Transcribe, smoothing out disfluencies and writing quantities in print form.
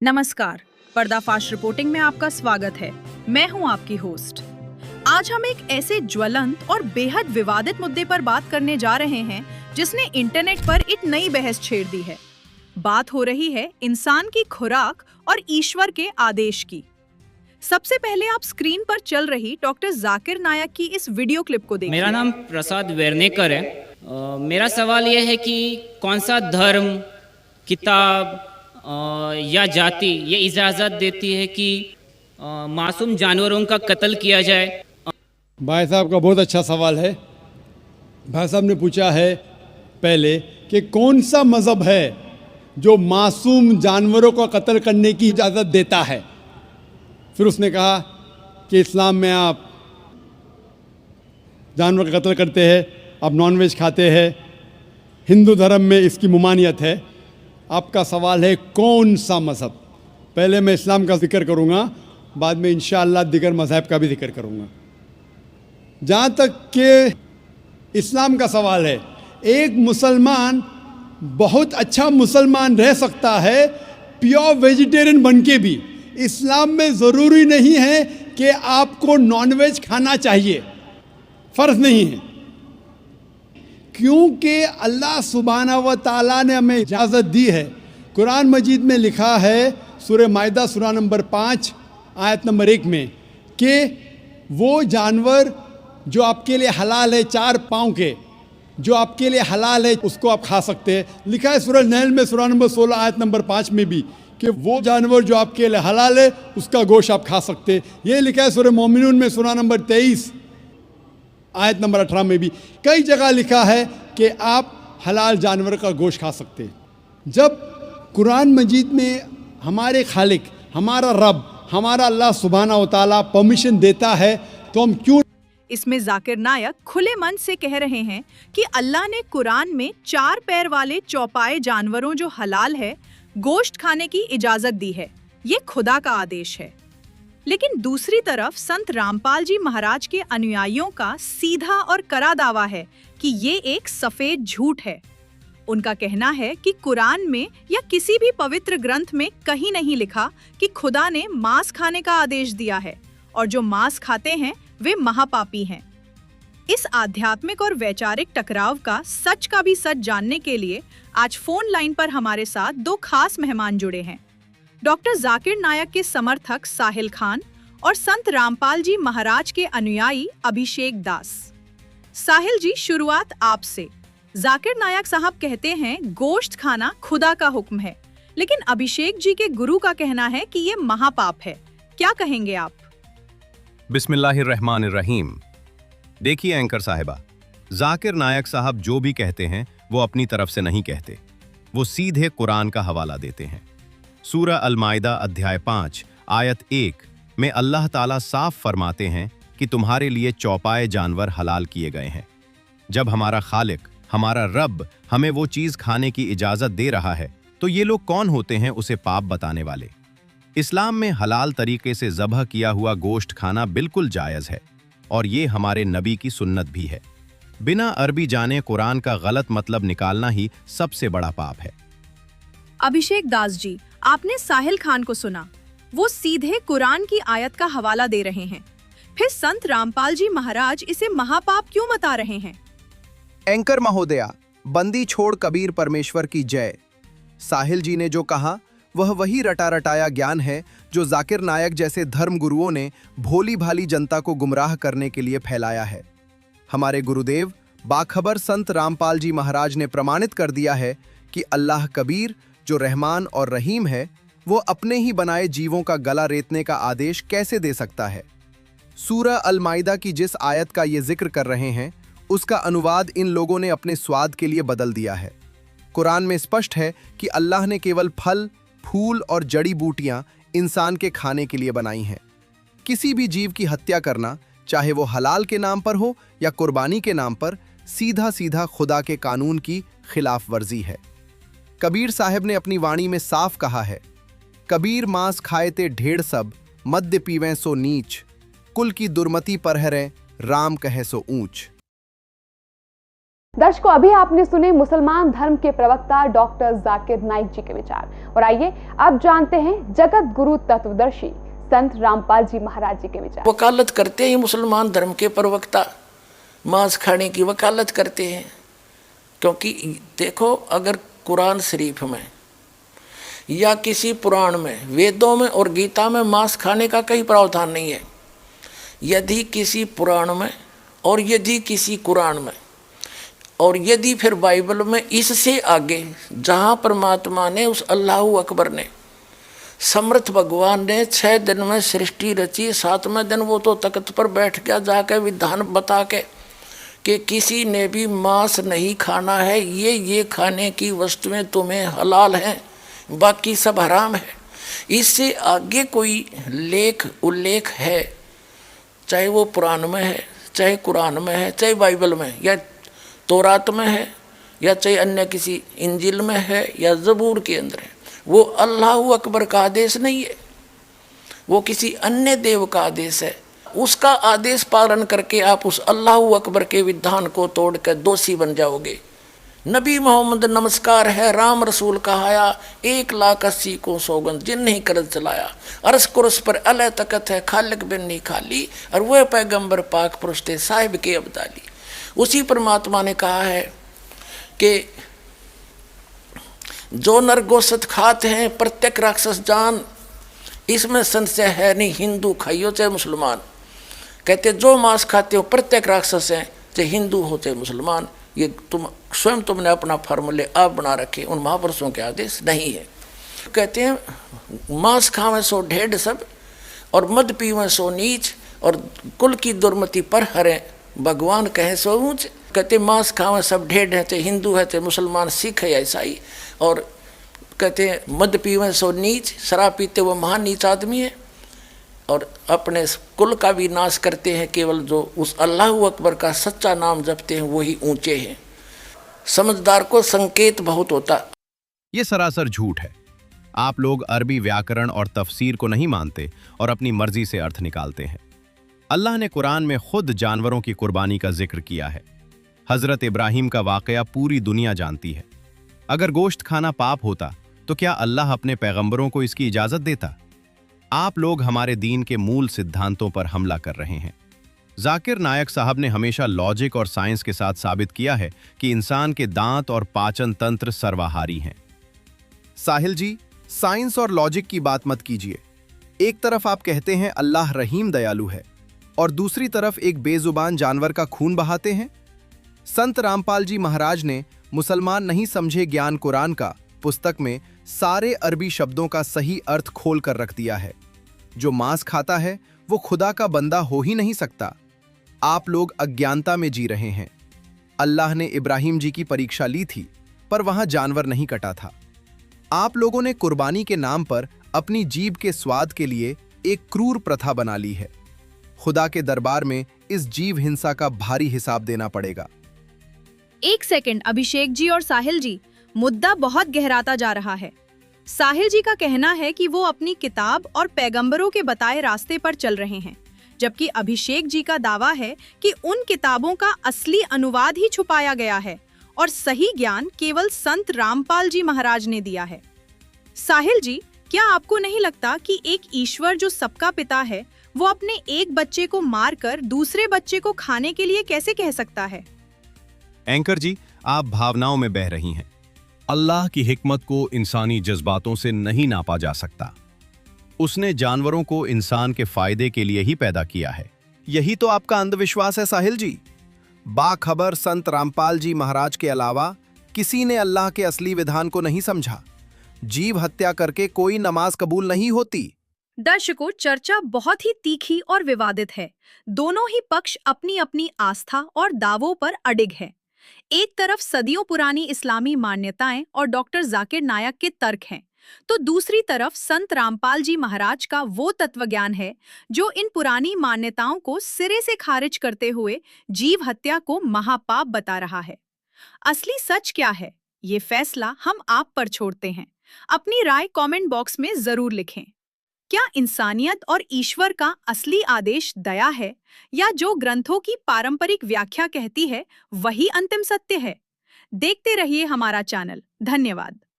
नमस्कार, पर्दाफाश रिपोर्टिंग में आपका स्वागत है। मैं हूं आपकी होस्ट। आज हम एक ऐसे ज्वलंत और बेहद विवादित मुद्दे पर बात करने जा रहे हैं जिसने इंटरनेट पर एक नई बहस छेड़ दी है। बात हो रही है इंसान की खुराक और ईश्वर के आदेश की। सबसे पहले आप स्क्रीन पर चल रही डॉक्टर जाकिर नायक की इस वीडियो क्लिप को देखिए। मेरा नाम प्रसाद वेर्नेकर है। मेरा सवाल यह है कि कौन सा धर्म, किताब या जाति ये इजाज़त देती है कि मासूम जानवरों का कत्ल किया जाए। भाई साहब का बहुत अच्छा सवाल है। भाई साहब ने पूछा है पहले कि कौन सा मज़हब है जो मासूम जानवरों को कत्ल करने की इजाज़त देता है। फिर उसने कहा कि इस्लाम में आप जानवर का कत्ल करते हैं, आप नॉनवेज खाते हैं, हिंदू धर्म में इसकी ममानियत है। आपका सवाल है कौन सा मज़हब। पहले मैं इस्लाम का जिक्र करूँगा, बाद में इंशाअल्लाह दिगर मज़हब का भी जिक्र करूँगा। जहाँ तक कि इस्लाम का सवाल है, एक मुसलमान बहुत अच्छा मुसलमान रह सकता है प्योर वेजिटेरियन बन के भी। इस्लाम में ज़रूरी नहीं है कि आपको नॉनवेज खाना चाहिए, फ़र्ज़ नहीं है, क्योंकि अल्लाह सुब्हानहू व तआला ने हमें इजाज़त दी है। कुरान मजीद में लिखा है सूरह माइदा सूरा नंबर 5 आयत नंबर 1 में कि वो जानवर जो आपके लिए हलाल है, 4 पाँव के जो आपके लिए हलाल है, उसको आप खा सकते हैं। लिखा है सूरह नहल में सूरा नंबर 16 आयत नंबर 5 में भी कि वो जानवर जो आपके लिए हलाल है उसका गोश्त आप खा सकते हैं। ये लिखा है सूरह मोमिनून में सूरा नंबर 23 आयत नंबर 18 में भी। कई जगह लिखा है कि आप हलाल जानवर का गोश्त खा सकते हैं। जब कुरान मजीद में हमारे खालिक, हमारा रब, हमारा अल्लाह सुब्हानहू व तआला परमिशन देता है तो हम क्यों। इसमें जाकिर नायक खुले मन से कह रहे हैं कि अल्लाह ने कुरान में 4 पैर वाले चौपाए जानवरों जो हलाल है गोश्त खाने की इजाजत दी है। ये खुदा का आदेश है। लेकिन दूसरी तरफ संत रामपाल जी महाराज के अनुयायियों का सीधा और कड़ा दावा है कि ये एक सफेद झूठ है। उनका कहना है कि कुरान में या किसी भी पवित्र ग्रंथ में कहीं नहीं लिखा कि खुदा ने मांस खाने का आदेश दिया है और जो मांस खाते हैं वे महापापी हैं। इस आध्यात्मिक और वैचारिक टकराव का सच का भी सच जानने के लिए आज फोन लाइन पर हमारे साथ 2 खास मेहमान जुड़े हैं। डॉक्टर जाकिर नायक के समर्थक साहिल खान और संत रामपाल जी महाराज के अनुयायी अभिषेक दास। साहिल जी, शुरुआत आपसे। जाकिर नायक साहब कहते हैं गोश्त खाना खुदा का हुक्म है, लेकिन अभिषेक जी के गुरु का कहना है कि ये महापाप है। क्या कहेंगे आप? बिस्मिल्लाहिर्रहमानिर्रहीम। देखिए एंकर साहिबा, जाकिर नायक साहब जो भी कहते हैं वो अपनी तरफ से नहीं कहते, वो सीधे कुरान का हवाला देते हैं। सूरह अल-माइदा अध्याय 5 आयत 1 में अल्लाह ताला साफ फरमाते हैं कि तुम्हारे लिए चौपाए जानवर हलाल किए गए हैं। जब हमारा खालिक, हमारा रब हमें वो चीज़ खाने की इजाज़त दे रहा है तो ये लोग कौन होते हैं उसे पाप बताने वाले। इस्लाम में हलाल तरीके से ज़बह किया हुआ गोश्त खाना बिल्कुल जायज़ है और ये हमारे नबी की सुन्नत भी है। बिना अरबी जाने कुरान का गलत मतलब निकालना ही सबसे बड़ा पाप है। अभिषेक दास जी, आपने साहिल खान को सुना, वो सीधे कुरान की आयत का हवाला दे रहे हैं। फिर संत रामपाल जी महाराज इसे महापाप क्यों बता रहे हैं? एंकर महोदया, बंदी छोड़ कबीर परमेश्वर की जय। साहिल जी ने जो कहा वह वही रटा रटाया ज्ञान है जो जाकिर नायक जैसे धर्म गुरुओं ने भोली भाली जनता को गुमराह करने के लिए फैलाया है। हमारे गुरुदेव बाखबर संत रामपाल जी महाराज ने प्रमाणित कर दिया है कि अल्लाह कबीर जो रहमान और रहीम है वो अपने ही बनाए जीवों का गला रेतने का आदेश कैसे दे सकता है। सूरह अल-माइदा की जिस आयत का ये जिक्र कर रहे हैं उसका अनुवाद इन लोगों ने अपने स्वाद के लिए बदल दिया है। कुरान में स्पष्ट है कि अल्लाह ने केवल फल, फूल और जड़ी बूटियां इंसान के खाने के लिए बनाई हैं। किसी भी जीव की हत्या करना, चाहे वो हलाल के नाम पर हो या कुर्बानी के नाम पर, सीधा सीधा खुदा के कानून की खिलाफ वर्जी है। कबीर साहब ने अपनी वाणी में साफ कहा है, कबीर मांस खाए ते ढेड़ सब, मद्य पीवें सो नीच, कुल की दुर्मति पर हरें, राम कहे सो ऊंच। दर्शकों, अभी आपने सुने मुसलमान धर्म के प्रवक्ता डॉक्टर जाकिर नाइक जी के विचार, और आइए अब जानते हैं जगत गुरु तत्वदर्शी संत रामपाल जी महाराज जी के विचार। वकालत करते हैं मुसलमान धर्म के प्रवक्ता, मांस खाने की वकालत करते हैं। क्योंकि देखो, अगर कुरान शरीफ में या किसी पुराण में, वेदों में और गीता में मांस खाने का कहीं प्रावधान नहीं है। यदि किसी पुराण में और यदि किसी कुरान में और यदि फिर बाइबल में, इससे आगे जहाँ परमात्मा ने, उस अल्लाहू अकबर ने, समर्थ भगवान ने 6 दिन में सृष्टि रची, 7वें दिन वो तो तख्त पर बैठ गया जाके विधान बता के कि किसी ने भी मांस नहीं खाना है, ये खाने की वस्तुएं तुम्हें हलाल हैं, बाकी सब हराम है। इससे आगे कोई लेख उल्लेख है, चाहे वो पुराण में है, चाहे कुरान में है, चाहे बाइबल में या तौरात में है, या चाहे अन्य किसी इंजिल में है या ज़बूर के अंदर है, वो अल्लाहू अकबर का आदेश नहीं है, वो किसी अन्य देव का आदेश है। उसका आदेश पालन करके आप उस अल्लाहू अकबर के विधान को तोड़कर दोषी बन जाओगे। नबी मोहम्मद नमस्कार है, राम रसूल कहाया, 1,80,000 को सौगंध जिन नहीं कर चलाया, अरस कुरस पर अल तकत है, खालिक बिन नहीं खाली, और वह पैगंबर पाक पुरुषते साहिब के अब्दाली। उसी परमात्मा ने कहा है कि जो नर गोश्त खाते हैं प्रत्येक राक्षस जान, इसमें संशय है नहीं, हिंदू खाइयो चाहे मुसलमान। कहते जो मांस खाते हो प्रत्येक राक्षस हैं, चाहे हिंदू हो चाहे मुसलमान। ये तुमने अपना फार्मूले आप बना रखे, उन महापुरुषों के आदेश नहीं है। कहते हैं मांस खावें सो ढेढ़ सब, और मद पीवें सो नीच, और कुल की दुर्मति पर हरें भगवान कहे सो ऊंच। कहते मांस खावें सब ढेढ़ है, चाहे हिंदू है चाहे मुसलमान, सिख है या ईसाई। और कहते हैं मद पीवें सो नीच, शराब पीते वो महान नीच आदमी है, और अपने कुल का भी नाश करते हैं। केवल जो उस अल्लाहू अकबर का सच्चा नाम जपते हैं वही ऊंचे हैं। समझदार को संकेत बहुत होता। ये सरासर झूठ है। आप लोग अरबी व्याकरण और तफसीर को नहीं मानते और अपनी मर्जी से अर्थ निकालते हैं। अल्लाह ने कुरान में खुद जानवरों की कुर्बानी का जिक्र किया है। हजरत इब्राहिम का वाकया पूरी दुनिया जानती है। अगर गोश्त खाना पाप होता तो क्या अल्लाह अपने पैगंबरों को इसकी इजाजत देता? आप लोग हमारे दीन के मूल सिद्धांतों पर हमला कर रहे हैं। जाकिर नायक साहब ने हमेशा लॉजिक और साइंस के साथ साबित किया है कि इंसान के दांत और पाचन तंत्र सर्वाहारी हैं। साहिल जी, साइंस और लॉजिक की बात मत कीजिए। एक तरफ आप कहते हैं अल्लाह रहीम दयालु है, और दूसरी तरफ एक बेजुबान जानवर का खून बहाते हैं। संत रामपाल जी महाराज ने मुसलमान नहीं समझे ज्ञान कुरान का पुस्तक में सारे अरबी शब्दों का सही अर्थ खोल कर रख दिया है। जो मांस खाता है वो खुदा का बंदा हो ही नहीं सकता। आप लोग अज्ञानता में जी रहे हैं। अल्लाह ने इब्राहिम जी की परीक्षा ली थी, पर वहां जानवर नहीं कटा था। आप लोगों ने कुर्बानी के नाम पर अपनी जीभ के स्वाद के लिए एक क्रूर प्रथा बना ली है। खुदा के दरबार में इस जीव हिंसा का भारी हिसाब देना पड़ेगा। एक सेकंड अभिषेक जी और साहिल जी, मुद्दा बहुत गहराता जा रहा है। साहिल जी का कहना है कि वो अपनी किताब और पैगंबरों के बताए रास्ते पर चल रहे हैं, जबकि अभिषेक जी का दावा है कि उन किताबों का असली अनुवाद ही छुपाया गया है और सही ज्ञान केवल संत रामपाल जी महाराज ने दिया है। साहिल जी, क्या आपको नहीं लगता कि एक ईश्वर जो सबका पिता है, वो अपने एक बच्चे को मारकर दूसरे बच्चे को खाने के लिए कैसे कह सकता है? एंकर जी, आप भावनाओं में बह रही हैं। अल्लाह की हिकमत को इंसानी जज्बातों से नहीं नापा जा सकता। उसने जानवरों को इंसान के फायदे के लिए ही पैदा किया है। यही तो आपका अंधविश्वास है साहिल जी। बाखबर संत रामपाल जी महाराज के अलावा किसी ने अल्लाह के असली विधान को नहीं समझा। जीव हत्या करके कोई नमाज कबूल नहीं होती। दर्शकों, चर्चा बहुत ही तीखी और विवादित है। दोनों ही पक्ष अपनी अपनी आस्था और दावों पर अडिग है। एक तरफ सदियों पुरानी इस्लामी मान्यताएं और डॉक्टर जाकिर नायक के तर्क हैं, तो दूसरी तरफ संत रामपाल जी महाराज का वो तत्वज्ञान है जो इन पुरानी मान्यताओं को सिरे से खारिज करते हुए जीव हत्या को महापाप बता रहा है। असली सच क्या है, ये फैसला हम आप पर छोड़ते हैं। अपनी राय कमेंट बॉक्स में जरूर लिखें। क्या इंसानियत और ईश्वर का असली आदेश दया है, या जो ग्रंथों की पारंपरिक व्याख्या कहती है वही अंतिम सत्य है? देखते रहिए हमारा चैनल। धन्यवाद।